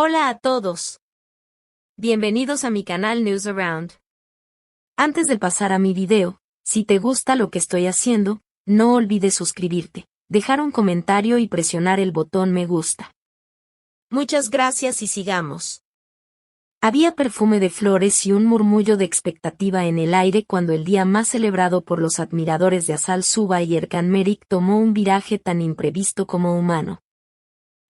Hola a todos. Bienvenidos a mi canal News Around. Antes de pasar a mi video, si te gusta lo que estoy haciendo, no olvides suscribirte, dejar un comentario y presionar el botón me gusta. Muchas gracias y sigamos. Había perfume de flores y un murmullo de expectativa en el aire cuando el día más celebrado por los admiradores de Asal Suba y Erkan Merik tomó un viraje tan imprevisto como humano.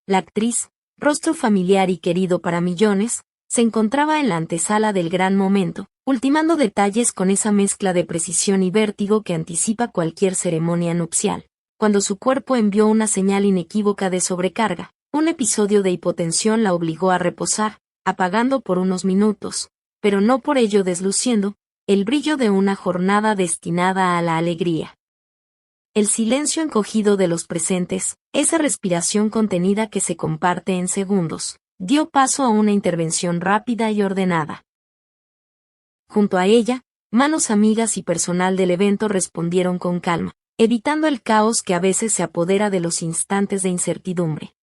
La actriz, rostro familiar y querido para millones, se encontraba en la antesala del gran momento, ultimando detalles con esa mezcla de precisión y vértigo que anticipa cualquier ceremonia nupcial, cuando su cuerpo envió una señal inequívoca de sobrecarga. Un episodio de hipotensión la obligó a reposar, apagando por unos minutos, pero no por ello desluciendo, el brillo de una jornada destinada a la alegría. El silencio encogido de los presentes, esa respiración contenida que se comparte en segundos, dio paso a una intervención rápida y ordenada. Junto a ella, manos amigas y personal del evento respondieron con calma, evitando el caos que a veces se apodera de los instantes de incertidumbre.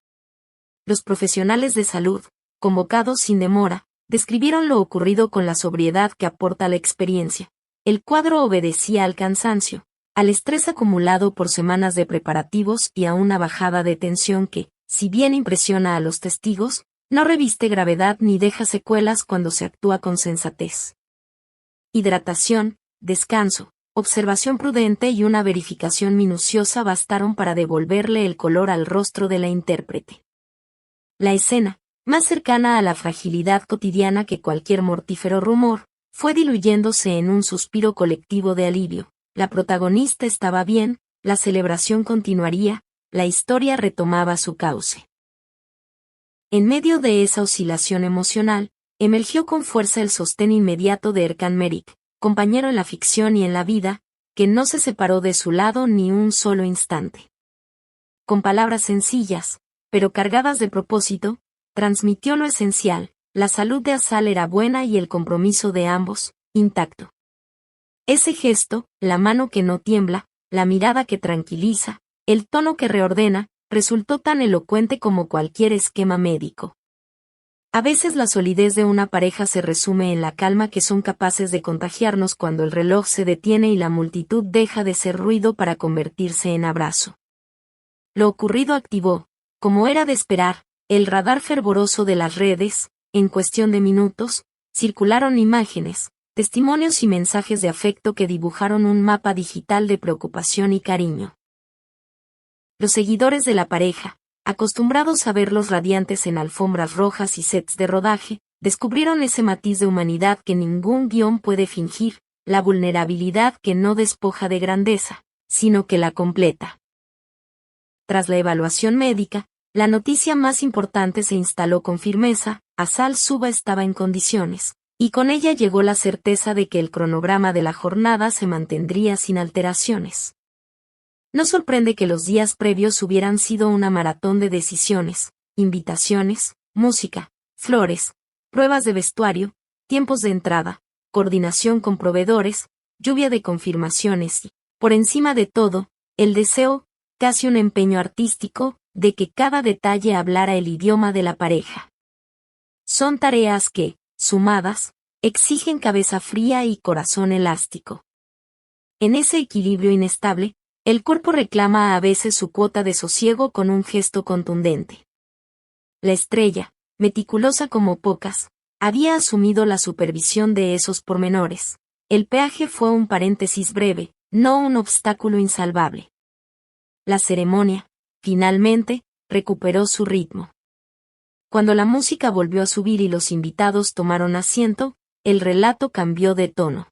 Los profesionales de salud, convocados sin demora, describieron lo ocurrido con la sobriedad que aporta la experiencia. El cuadro obedecía al cansancio, al estrés acumulado por semanas de preparativos y a una bajada de tensión que, si bien impresiona a los testigos, no reviste gravedad ni deja secuelas cuando se actúa con sensatez. Hidratación, descanso, observación prudente y una verificación minuciosa bastaron para devolverle el color al rostro de la intérprete. La escena, más cercana a la fragilidad cotidiana que cualquier mortífero rumor, fue diluyéndose en un suspiro colectivo de alivio. La protagonista estaba bien, la celebración continuaría, la historia retomaba su cauce. En medio de esa oscilación emocional, emergió con fuerza el sostén inmediato de Erkan Merik, compañero en la ficción y en la vida, que no se separó de su lado ni un solo instante. Con palabras sencillas, pero cargadas de propósito, transmitió lo esencial: la salud de Asal era buena y el compromiso de ambos, intacto. Ese gesto, la mano que no tiembla, la mirada que tranquiliza, el tono que reordena, resultó tan elocuente como cualquier esquema médico. A veces la solidez de una pareja se resume en la calma que son capaces de contagiarnos cuando el reloj se detiene y la multitud deja de ser ruido para convertirse en abrazo. Lo ocurrido activó, como era de esperar, el radar fervoroso de las redes. En cuestión de minutos, circularon imágenes, testimonios y mensajes de afecto que dibujaron un mapa digital de preocupación y cariño. Los seguidores de la pareja, acostumbrados a verlos radiantes en alfombras rojas y sets de rodaje, descubrieron ese matiz de humanidad que ningún guión puede fingir, la vulnerabilidad que no despoja de grandeza, sino que la completa. Tras la evaluación médica, la noticia más importante se instaló con firmeza: Asal Suba estaba en condiciones, y con ella llegó la certeza de que el cronograma de la jornada se mantendría sin alteraciones. No sorprende que los días previos hubieran sido una maratón de decisiones, invitaciones, música, flores, pruebas de vestuario, tiempos de entrada, coordinación con proveedores, lluvia de confirmaciones y, por encima de todo, el deseo, casi un empeño artístico, de que cada detalle hablara el idioma de la pareja. Son tareas que, sumadas, exigen cabeza fría y corazón elástico. En ese equilibrio inestable, el cuerpo reclama a veces su cuota de sosiego con un gesto contundente. La estrella, meticulosa como pocas, había asumido la supervisión de esos pormenores. El peaje fue un paréntesis breve, no un obstáculo insalvable. La ceremonia, finalmente, recuperó su ritmo. Cuando la música volvió a subir y los invitados tomaron asiento, el relato cambió de tono.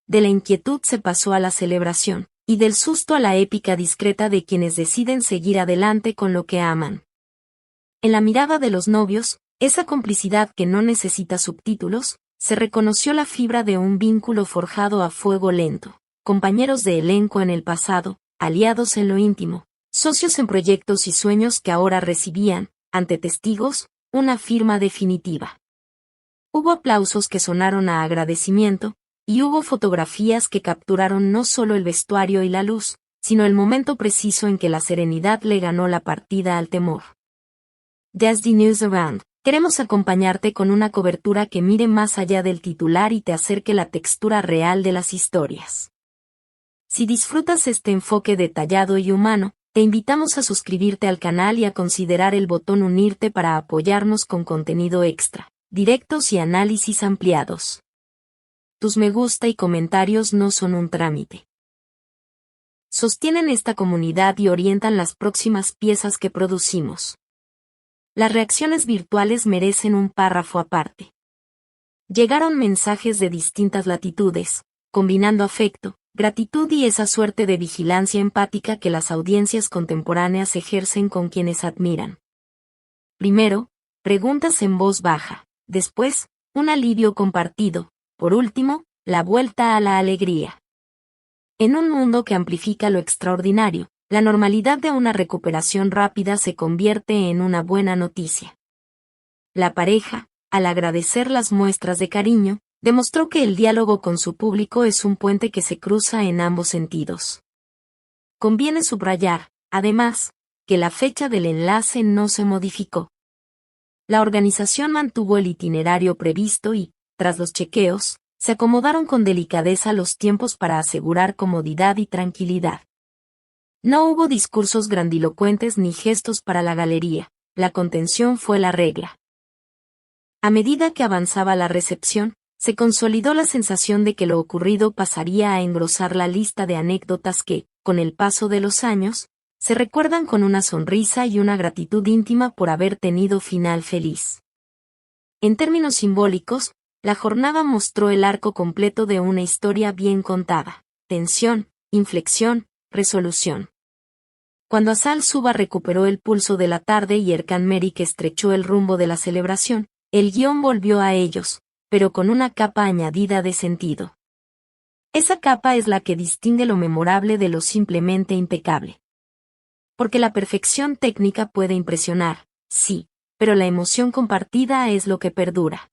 De la inquietud se pasó a la celebración, y del susto a la épica discreta de quienes deciden seguir adelante con lo que aman. En la mirada de los novios, esa complicidad que no necesita subtítulos, se reconoció la fibra de un vínculo forjado a fuego lento, compañeros de elenco en el pasado, aliados en lo íntimo, socios en proyectos y sueños que ahora recibían, ante testigos, una firma definitiva. Hubo aplausos que sonaron a agradecimiento, y hubo fotografías que capturaron no solo el vestuario y la luz, sino el momento preciso en que la serenidad le ganó la partida al temor. That's the News Around. Queremos acompañarte con una cobertura que mire más allá del titular y te acerque la textura real de las historias. Si disfrutas este enfoque detallado y humano, te invitamos a suscribirte al canal y a considerar el botón unirte para apoyarnos con contenido extra, directos y análisis ampliados. Tus me gusta y comentarios no son un trámite. Sostienen esta comunidad y orientan las próximas piezas que producimos. Las reacciones virtuales merecen un párrafo aparte. Llegaron mensajes de distintas latitudes, combinando afecto, gratitud y esa suerte de vigilancia empática que las audiencias contemporáneas ejercen con quienes admiran. Primero, preguntas en voz baja, después, un alivio compartido, por último, la vuelta a la alegría. En un mundo que amplifica lo extraordinario, la normalidad de una recuperación rápida se convierte en una buena noticia. La pareja, al agradecer las muestras de cariño, demostró que el diálogo con su público es un puente que se cruza en ambos sentidos. Conviene subrayar, además, que la fecha del enlace no se modificó. La organización mantuvo el itinerario previsto y, tras los chequeos, se acomodaron con delicadeza los tiempos para asegurar comodidad y tranquilidad. No hubo discursos grandilocuentes ni gestos para la galería, la contención fue la regla. A medida que avanzaba la recepción, se consolidó la sensación de que lo ocurrido pasaría a engrosar la lista de anécdotas que, con el paso de los años, se recuerdan con una sonrisa y una gratitud íntima por haber tenido final feliz. En términos simbólicos, la jornada mostró el arco completo de una historia bien contada: tensión, inflexión, resolución. Cuando Asal Suba recuperó el pulso de la tarde y Erkan Merik estrechó el rumbo de la celebración, el guión volvió a ellos, pero con una capa añadida de sentido. Esa capa es la que distingue lo memorable de lo simplemente impecable. Porque la perfección técnica puede impresionar, sí, pero la emoción compartida es lo que perdura.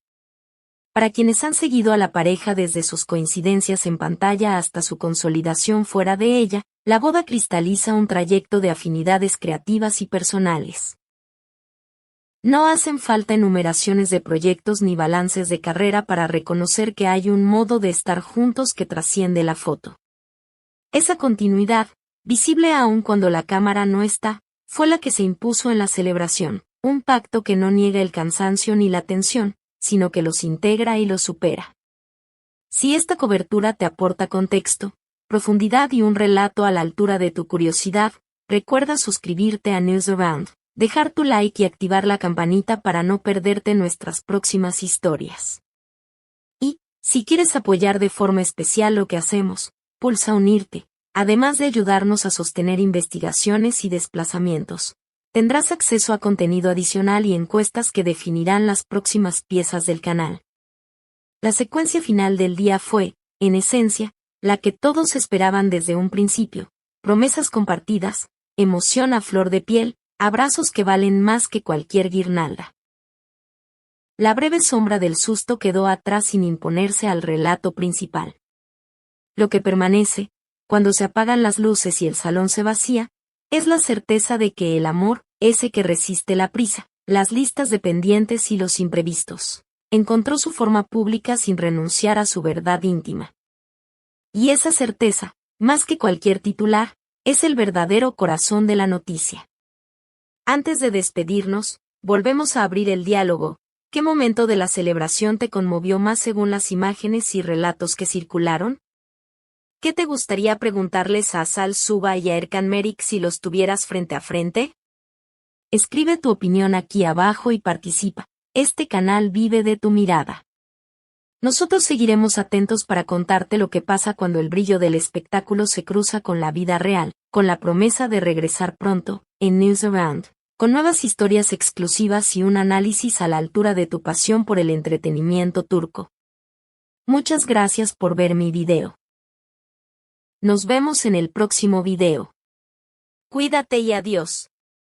Para quienes han seguido a la pareja desde sus coincidencias en pantalla hasta su consolidación fuera de ella, la boda cristaliza un trayecto de afinidades creativas y personales. No hacen falta enumeraciones de proyectos ni balances de carrera para reconocer que hay un modo de estar juntos que trasciende la foto. Esa continuidad, visible aún cuando la cámara no está, fue la que se impuso en la celebración, un pacto que no niega el cansancio ni la tensión, sino que los integra y los supera. Si esta cobertura te aporta contexto, profundidad y un relato a la altura de tu curiosidad, recuerda suscribirte a News Around, dejar tu like y activar la campanita para no perderte nuestras próximas historias. Y, si quieres apoyar de forma especial lo que hacemos, pulsa unirte, además de ayudarnos a sostener investigaciones y desplazamientos. Tendrás acceso a contenido adicional y encuestas que definirán las próximas piezas del canal. La secuencia final del día fue, en esencia, la que todos esperaban desde un principio: promesas compartidas, emoción a flor de piel, abrazos que valen más que cualquier guirnalda. La breve sombra del susto quedó atrás sin imponerse al relato principal. Lo que permanece, cuando se apagan las luces y el salón se vacía, es la certeza de que el amor, ese que resiste la prisa, las listas de pendientes y los imprevistos, encontró su forma pública sin renunciar a su verdad íntima. Y esa certeza, más que cualquier titular, es el verdadero corazón de la noticia. Antes de despedirnos, volvemos a abrir el diálogo. ¿Qué momento de la celebración te conmovió más según las imágenes y relatos que circularon? ¿Qué te gustaría preguntarles a Asal Suba y a Erkan Merik si los tuvieras frente a frente? Escribe tu opinión aquí abajo y participa. Este canal vive de tu mirada. Nosotros seguiremos atentos para contarte lo que pasa cuando el brillo del espectáculo se cruza con la vida real, con la promesa de regresar pronto, en News Around, con nuevas historias exclusivas y un análisis a la altura de tu pasión por el entretenimiento turco. Muchas gracias por ver mi video. Nos vemos en el próximo video. Cuídate y adiós.